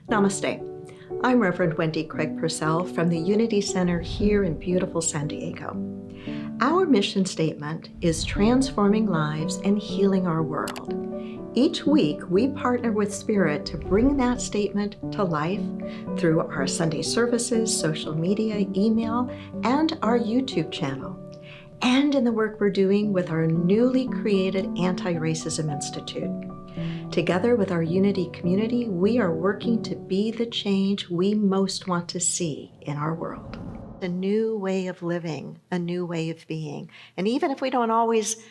Namaste. I'm Reverend Wendy Craig-Purcell from the Unity Center here in beautiful San Diego. Our mission statement is transforming lives and healing our world. Each week, we partner with Spirit to bring that statement to life through our Sunday services, social media, email, and our YouTube channel, and in the work we're doing with our newly created Anti-Racism Institute. Together with our Unity community, we are working to be the change we most want to see in our world. A new way of living, a new way of being. And even if we don't always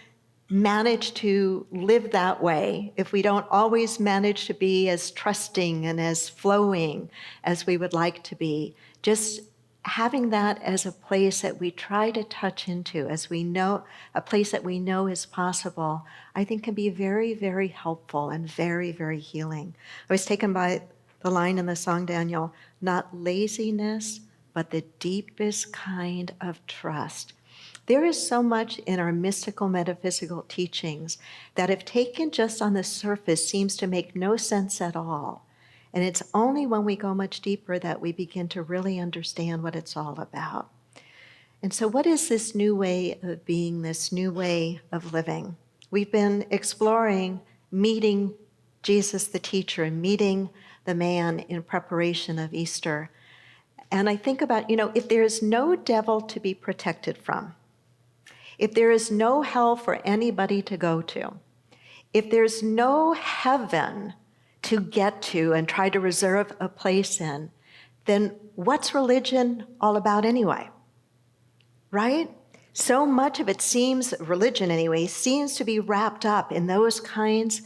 manage to live that way, if we don't always manage to be as trusting and as flowing as we would like to be, just having that as a place that we try to touch into, as we know, a place that we know is possible, I think can be very, very helpful and very, very healing. I was taken by the line in the song, Daniel, not laziness, but the deepest kind of trust. There is so much in our mystical metaphysical teachings that, if taken just on the surface, seems to make no sense at all. And it's only when we go much deeper that we begin to really understand what it's all about. And so what is this new way of being, this new way of living? We've been exploring meeting Jesus the teacher and meeting the man in preparation of Easter. And I think about, if there is no devil to be protected from, if there is no hell for anybody to go to, if there's no heaven to get to and try to reserve a place in, then what's religion all about anyway? Right? So much of it seems, religion anyway, seems to be wrapped up in those kinds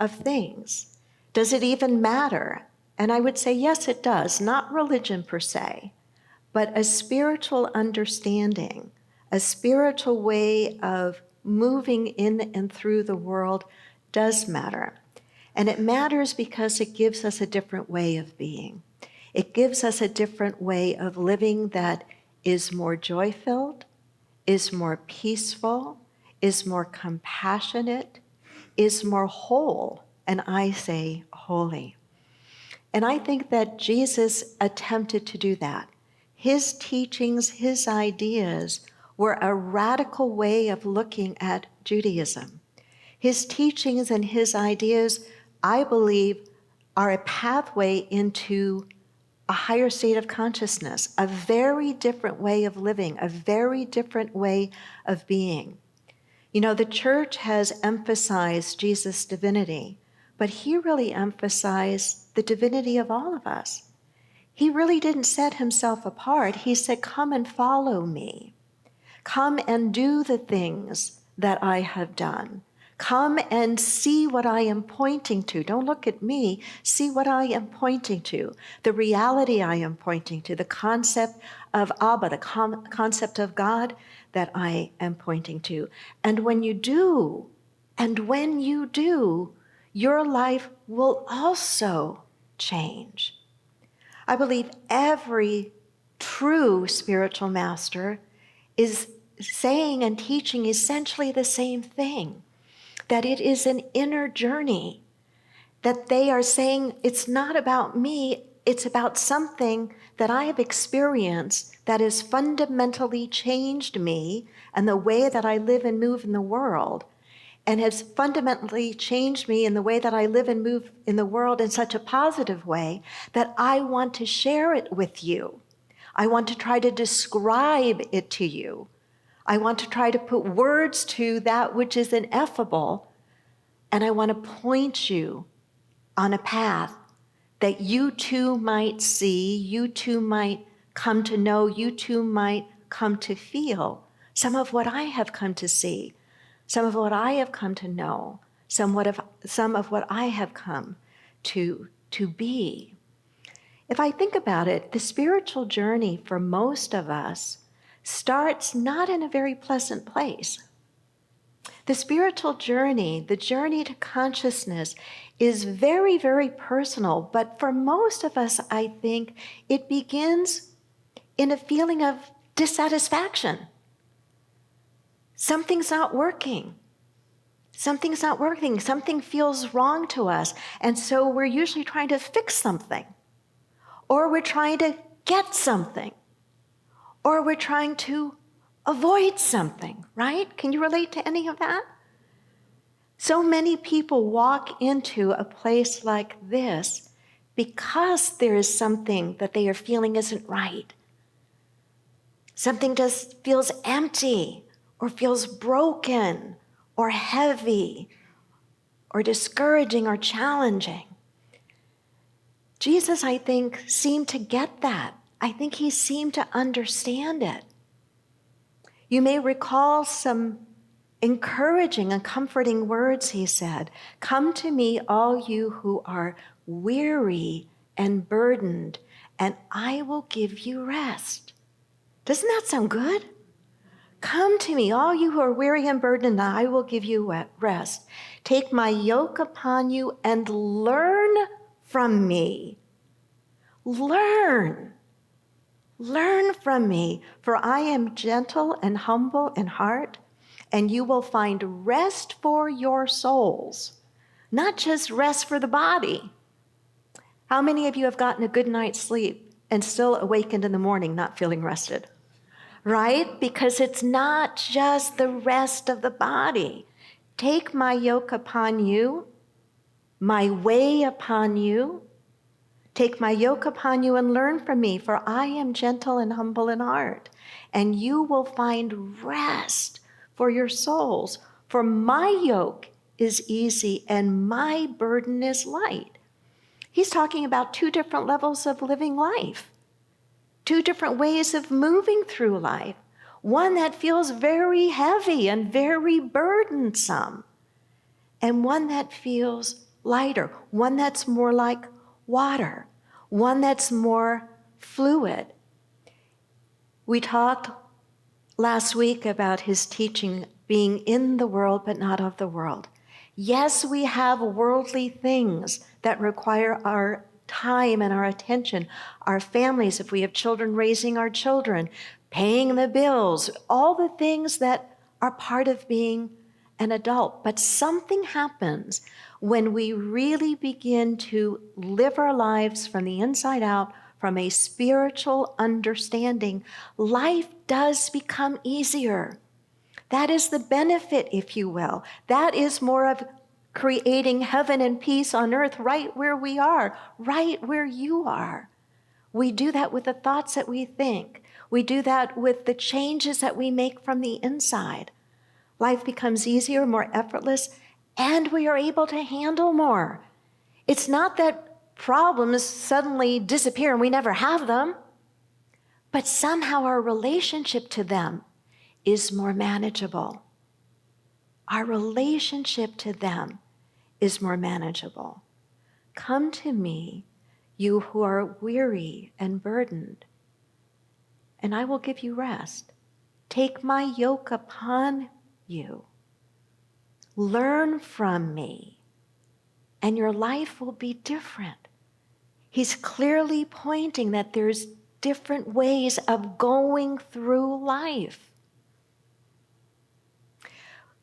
of things. Does it even matter? And I would say, yes, it does. Not religion per se, but a spiritual understanding, a spiritual way of moving in and through the world does matter. And it matters because it gives us a different way of being. It gives us a different way of living that is more joy-filled, is more peaceful, is more compassionate, is more whole, and I say holy. And I think that Jesus attempted to do that. His teachings, his ideas were a radical way of looking at Judaism. His teachings and his ideas, I believe, are a pathway into a higher state of consciousness, a very different way of living, a very different way of being. The church has emphasized Jesus' divinity, but he really emphasized the divinity of all of us. He really didn't set himself apart. He said, come and follow me. Come and do the things that I have done. Come and see what I am pointing to. Don't look at me. See what I am pointing to, the reality I am pointing to, the concept of Abba, the concept of God that I am pointing to. And when you do, your life will also change. I believe every true spiritual master is saying and teaching essentially the same thing. That it is an inner journey, that they are saying it's not about me, it's about something that I have experienced that has fundamentally changed me and the way that I live and move in the world, and has fundamentally changed me in the way that I live and move in the world in such a positive way that I want to share it with you. I want to try to describe it to you. I want to try to put words to that which is ineffable, and I want to point you on a path that you too might see, you too might come to know, you too might come to feel some of what I have come to see, some of what I have come to know, some of what I have come to be. If I think about it, the spiritual journey for most of us starts not in a very pleasant place. The spiritual journey, the journey to consciousness, is very, very personal, but for most of us, I think, it begins in a feeling of dissatisfaction. Something's not working. Something feels wrong to us, and so we're usually trying to fix something. or we're trying to get something, or we're trying to avoid something, right? Can you relate to any of that? So many people walk into a place like this because there is something that they are feeling isn't right. Something just feels empty or feels broken or heavy or discouraging or challenging. Jesus, I think, seemed to get that. I think he seemed to understand it. You may recall some encouraging and comforting words he said. Come to me, all you who are weary and burdened, and I will give you rest. Doesn't that sound good? Come to me, all you who are weary and burdened, and I will give you rest. Take my yoke upon you and learn from me. Learn from me, for I am gentle and humble in heart, and you will find rest for your souls, not just rest for the body. How many of you have gotten a good night's sleep and still awakened in the morning not feeling rested? Right? Because it's not just the rest of the body. Take my yoke upon you, my way upon you. Take my yoke upon you and learn from me, for I am gentle and humble in heart, and you will find rest for your souls. For my yoke is easy and my burden is light. He's talking about two different levels of living life, two different ways of moving through life. One that feels very heavy and very burdensome, and one that feels lighter, one that's more like water, one that's more fluid. We talked last week about his teaching being in the world but not of the world. Yes, we have worldly things that require our time and our attention, our families, if we have children, raising our children, paying the bills, all the things that are part of being an adult. But something happens when we really begin to live our lives from the inside out, from a spiritual understanding. Life does become easier. That is the benefit, if you will. That is more of creating heaven and peace on earth right where we are, right where you are. We do that with the thoughts that we think. We do that with the changes that we make from the inside. Life becomes easier, more effortless, and we are able to handle more. It's not that problems suddenly disappear and we never have them, but somehow our relationship to them is more manageable. Our relationship to them is more manageable. Come to me, you who are weary and burdened, and I will give you rest. Take my yoke upon you. Learn from me, and your life will be different. He's clearly pointing that there's different ways of going through life.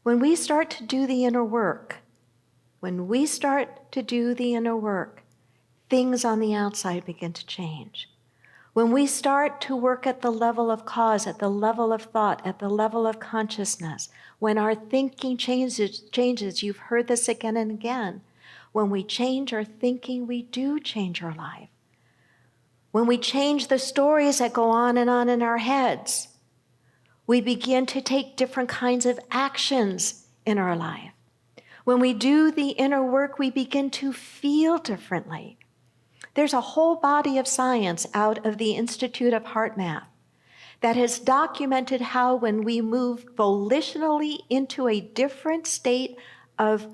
When we start to do the inner work, things on the outside begin to change. When we start to work at the level of cause, at the level of thought, at the level of consciousness, when our thinking changes, you've heard this again and again. When we change our thinking, we do change our life. When we change the stories that go on in our heads, we begin to take different kinds of actions in our life. When we do the inner work, we begin to feel differently. There's a whole body of science out of the Institute of Heart Math that has documented how when we move volitionally into a different state of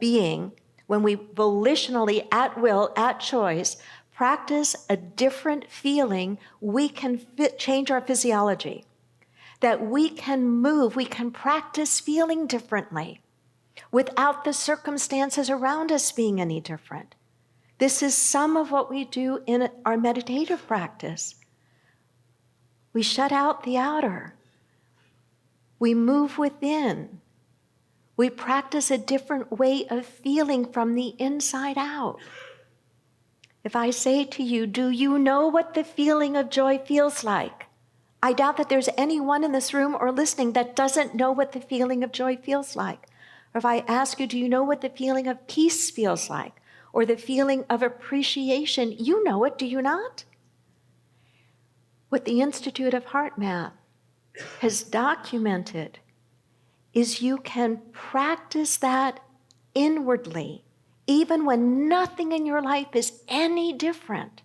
being, when we volitionally, at will, at choice, practice a different feeling, we can change our physiology. That we can move, we can practice feeling differently without the circumstances around us being any different. This is some of what we do in our meditative practice. We shut out the outer. We move within. We practice a different way of feeling from the inside out. If I say to you, do you know what the feeling of joy feels like? I doubt that there's anyone in this room or listening that doesn't know what the feeling of joy feels like. Or if I ask you, do you know what the feeling of peace feels like? Or the feeling of appreciation, you know it, do you not? What the Institute of Heart Math has documented is you can practice that inwardly, even when nothing in your life is any different.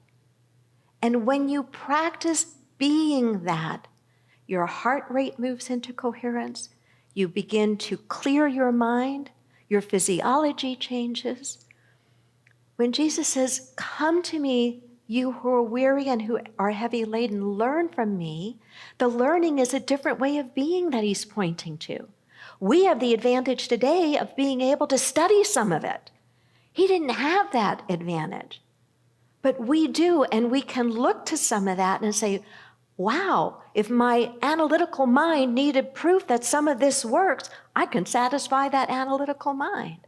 And when you practice being that, your heart rate moves into coherence, you begin to clear your mind, your physiology changes. When Jesus says, come to me, you who are weary and who are heavy laden, learn from me, the learning is a different way of being that he's pointing to. We have the advantage today of being able to study some of it. He didn't have that advantage, but we do, and we can look to some of that and say, wow, if my analytical mind needed proof that some of this works, I can satisfy that analytical mind.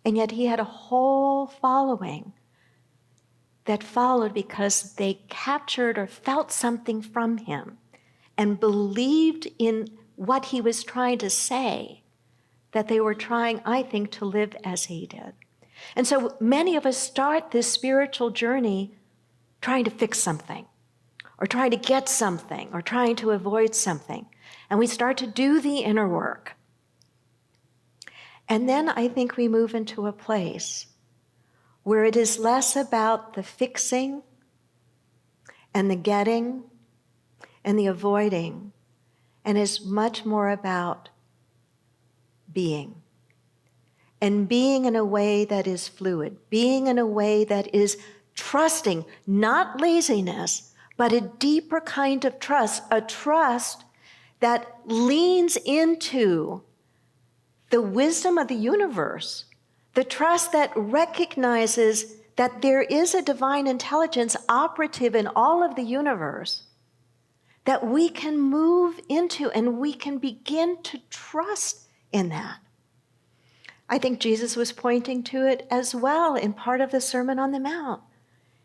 And yet he had a whole following that followed because they captured or felt something from him and believed in what he was trying to say, that they were trying, I think, to live as he did. And so many of us start this spiritual journey trying to fix something, or trying to get something, or trying to avoid something. And we start to do the inner work. And then I think we move into a place where it is less about the fixing and the getting and the avoiding, and is much more about being. And being in a way that is fluid, being in a way that is trusting, not laziness, but a deeper kind of trust, a trust that leans into the wisdom of the universe, the trust that recognizes that there is a divine intelligence operative in all of the universe that we can move into, and we can begin to trust in that. I think Jesus was pointing to it as well in part of the Sermon on the Mount,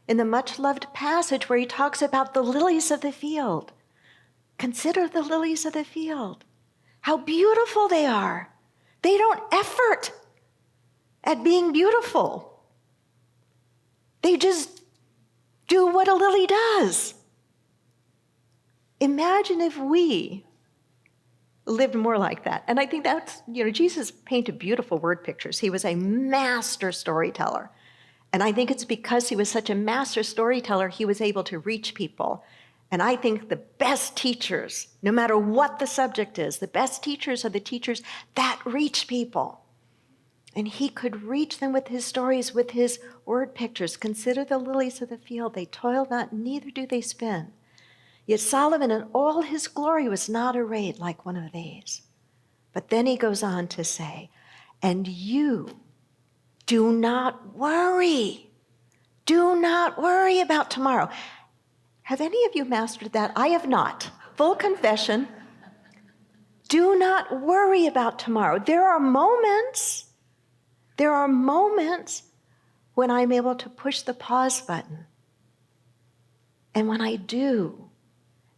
in the much-loved passage where he talks about the lilies of the field. Consider the lilies of the field, how beautiful they are. They don't effort at being beautiful. They just do what a lily does. Imagine if we lived more like that. And I think that's, Jesus painted beautiful word pictures. He was a master storyteller. And I think it's because he was such a master storyteller, he was able to reach people. And I think the best teachers, no matter what the subject is, the best teachers are the teachers that reach people. And he could reach them with his stories, with his word pictures. Consider the lilies of the field. They toil not, neither do they spin. Yet Solomon in all his glory was not arrayed like one of these. But then he goes on to say, and you do not worry. Do not worry about tomorrow. Have any of you mastered that? I have not. Full confession. Do not worry about tomorrow. There are moments when I'm able to push the pause button. And when I do,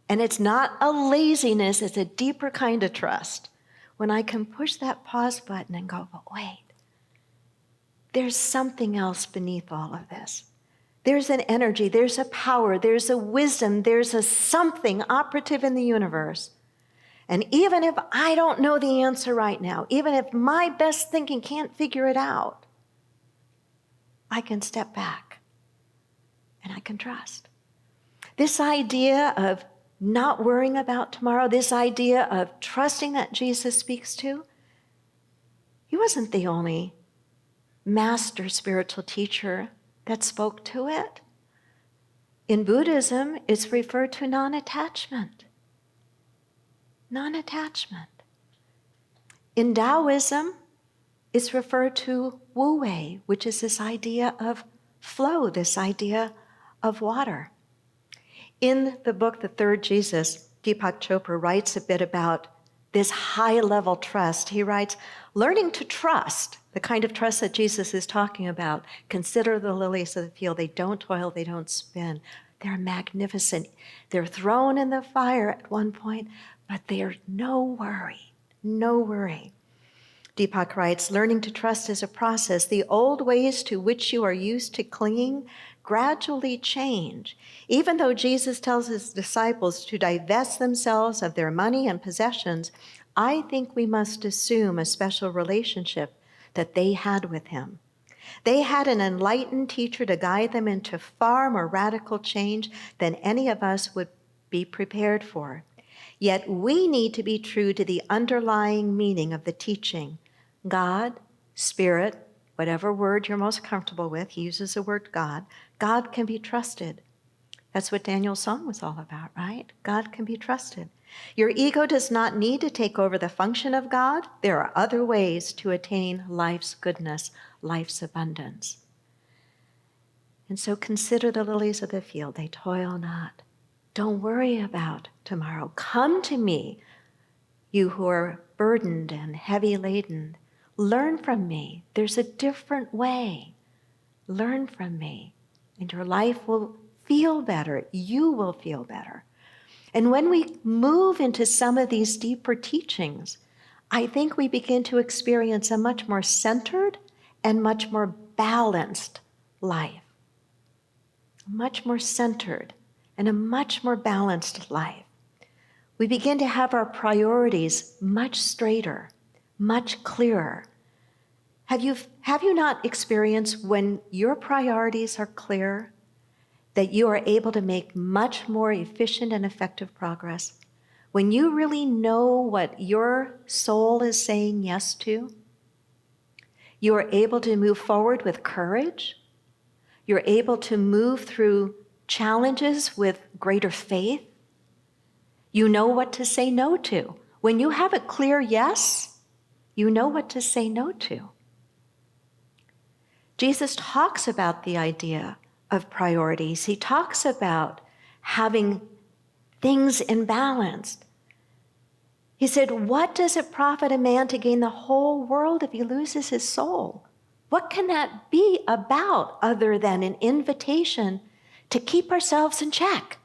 and it's not a laziness, it's a deeper kind of trust, when I can push that pause button and go, but wait, there's something else beneath all of this. There's an energy, there's a power, there's a wisdom, there's a something operative in the universe. And even if I don't know the answer right now, even if my best thinking can't figure it out, I can step back and I can trust. This idea of not worrying about tomorrow, this idea of trusting that Jesus speaks to, he wasn't the only master spiritual teacher that spoke to it. In Buddhism, it's referred to non-attachment. Non-attachment. In Taoism, it's referred to Wu Wei, which is this idea of flow, this idea of water. In the book, The Third Jesus, Deepak Chopra writes a bit about this high-level trust. He writes, learning to trust The kind of trust that Jesus is talking about. Consider the lilies of the field. They don't toil, they don't spin. They're magnificent. They're thrown in the fire at one point, but they're no worry, no worry. Deepak writes, learning to trust is a process. The old ways to which you are used to clinging gradually change. Even though Jesus tells his disciples to divest themselves of their money and possessions, I think we must assume a special relationship that they had with him. They had an enlightened teacher to guide them into far more radical change than any of us would be prepared for. Yet we need to be true to the underlying meaning of the teaching. God, Spirit, whatever word you're most comfortable with, he uses the word God. God can be trusted. That's what Daniel's song was all about, right? God can be trusted. Your ego does not need to take over the function of God. There are other ways to attain life's goodness, life's abundance. And so consider the lilies of the field. They toil not. Don't worry about tomorrow. Come to me, you who are burdened and heavy laden. Learn from me. There's a different way. Learn from me, and your life will feel better. You will feel better. And when we move into some of these deeper teachings, I think we begin to experience a much more centered and much more balanced life. Much more centered and a much more balanced life. We begin to have our priorities much straighter, much clearer. Have you not experienced when your priorities are clear, that you are able to make much more efficient and effective progress? When you really know what your soul is saying yes to, you are able to move forward with courage. You're able to move through challenges with greater faith. You know what to say no to. When you have a clear yes, you know what to say no to. Jesus talks about the idea of priorities. He talks about having things in balance. He said, what does it profit a man to gain the whole world if he loses his soul? What can that be about other than an invitation to keep ourselves in check?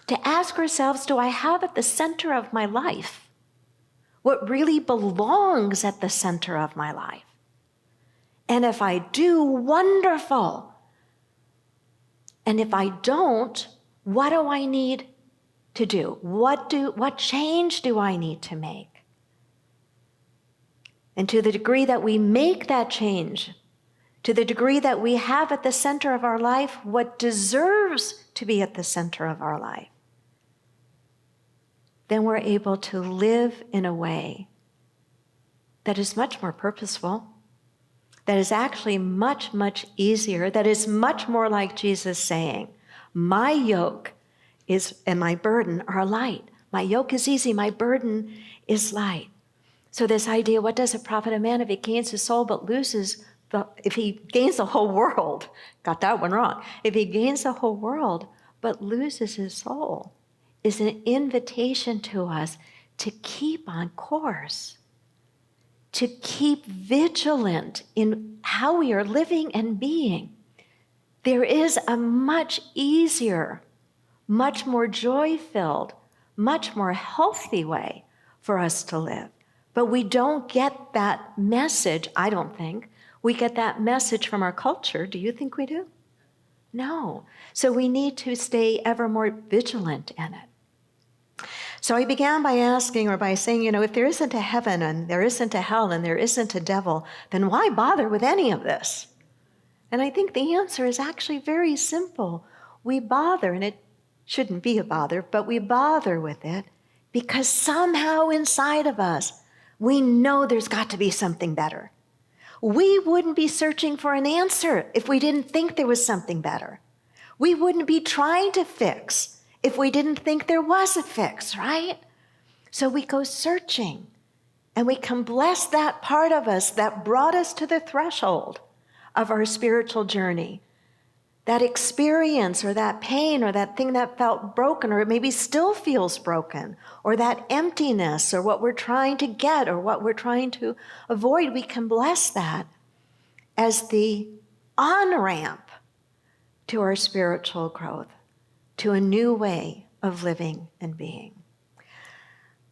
To ask ourselves, do I have at the center of my life what really belongs at the center of my life? And if I do, wonderful. And if I don't, what do I need to do? What change do I need to make? And to the degree that we make that change, to the degree that we have at the center of our life what deserves to be at the center of our life, then we're able to live in a way that is much more purposeful, that is actually much, much easier, that is much more like Jesus saying, my yoke and my burden are light. My yoke is easy, my burden is light. So this idea, what does it profit a man if he gains his soul but loses if he gains the whole world? Got that one wrong. If he gains the whole world but loses his soul, is an invitation to us to keep on course, to keep vigilant in how we are living and being. There is a much easier, much more joy-filled, much more healthy way for us to live. But we don't get that message, I don't think. We get that message from our culture. Do you think we do? No. So we need to stay ever more vigilant in it. So I began by asking, or by saying, if there isn't a heaven and there isn't a hell and there isn't a devil, then why bother with any of this? And I think the answer is actually very simple. We bother, and it shouldn't be a bother, but we bother with it because somehow inside of us, we know there's got to be something better. We wouldn't be searching for an answer if we didn't think there was something better. We wouldn't be trying to fix if we didn't think there was a fix, right? So we go searching, and we can bless that part of us that brought us to the threshold of our spiritual journey. that experience or that pain or that thing that felt broken or it maybe still feels broken, or that emptiness or what we're trying to get or what we're trying to avoid, we can bless that as the on-ramp to our spiritual growth, to a new way of living and being.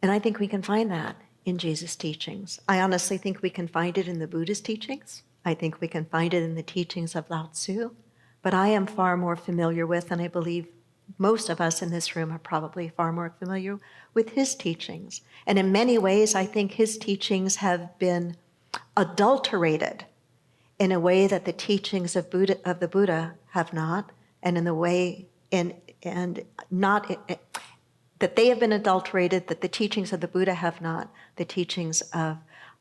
And I think we can find that in Jesus' teachings. I honestly think we can find it in the Buddhist teachings. I think we can find it in the teachings of Lao Tzu. But I am far more familiar with, and I believe most of us in this room are probably far more familiar with his teachings. And in many ways, I think his teachings have been adulterated in a way that the teachings of the Buddha have not, and in the way that they have been adulterated, that the teachings of the Buddha have not, the teachings of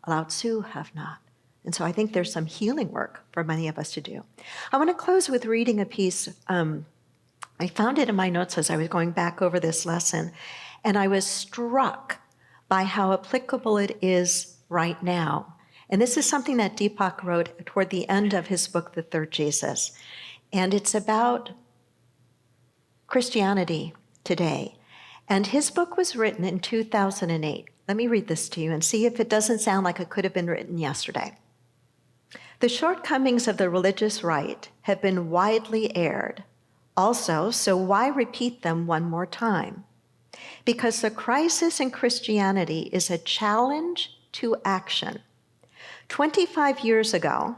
Lao Tzu have not. And so I think there's some healing work for many of us to do. I want to close with reading a piece. I found it in my notes as I was going back over this lesson, and I was struck by how applicable it is right now. And this is something that Deepak wrote toward the end of his book, The Third Jesus. And it's about Christianity today. And his book was written in 2008. Let me read this to you and see if it doesn't sound like it could have been written yesterday. The shortcomings of the religious right have been widely aired. Also, so why repeat them one more time? Because the crisis in Christianity is a challenge to action. 25 years ago,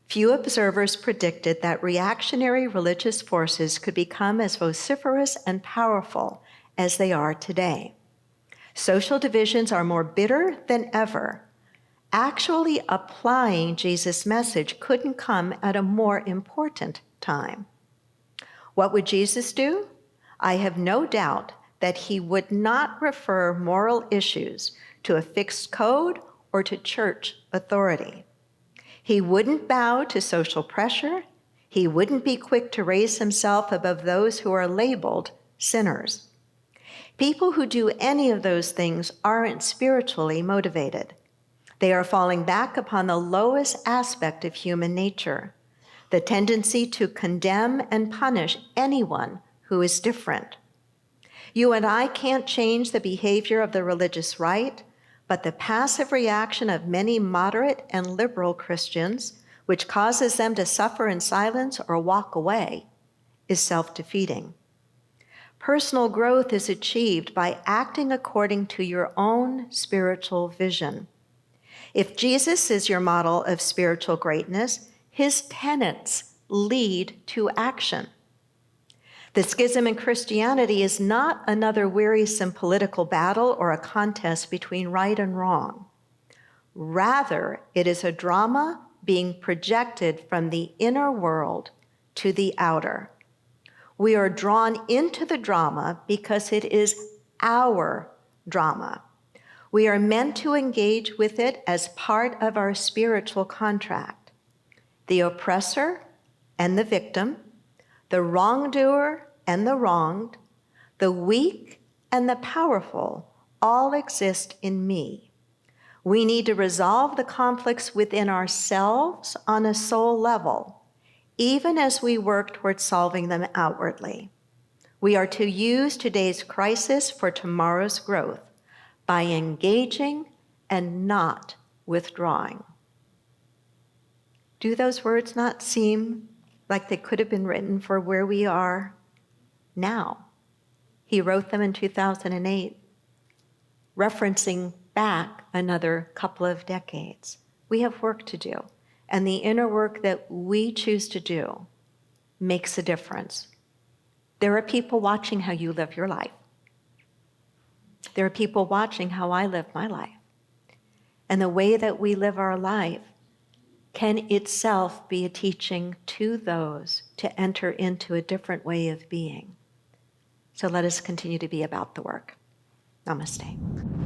few observers predicted that reactionary religious forces could become as vociferous and powerful as they are today. Social divisions are more bitter than ever. Actually applying Jesus' message couldn't come at a more important time. What would Jesus do? I have no doubt that he would not refer moral issues to a fixed code or to church authority. He wouldn't bow to social pressure. He wouldn't be quick to raise himself above those who are labeled sinners. People who do any of those things aren't spiritually motivated. They are falling back upon the lowest aspect of human nature, the tendency to condemn and punish anyone who is different. You and I can't change the behavior of the religious right, but the passive reaction of many moderate and liberal Christians, which causes them to suffer in silence or walk away, is self-defeating. Personal growth is achieved by acting according to your own spiritual vision. If Jesus is your model of spiritual greatness, his tenets lead to action. The schism in Christianity is not another wearisome political battle or a contest between right and wrong. Rather, it is a drama being projected from the inner world to the outer. We are drawn into the drama because it is our drama. We are meant to engage with it as part of our spiritual contract. The oppressor and the victim, the wrongdoer and the wronged, the weak and the powerful all exist in me. We need to resolve the conflicts within ourselves on a soul level, even as we work towards solving them outwardly. We are to use today's crisis for tomorrow's growth by engaging and not withdrawing. Do those words not seem like they could have been written for where we are now? He wrote them in 2008, referencing back another couple of decades. We have work to do, and the inner work that we choose to do makes a difference. There are people watching how you live your life. There are people watching how I live my life. And the way that we live our life can itself be a teaching to those to enter into a different way of being. So let us continue to be about the work. Namaste.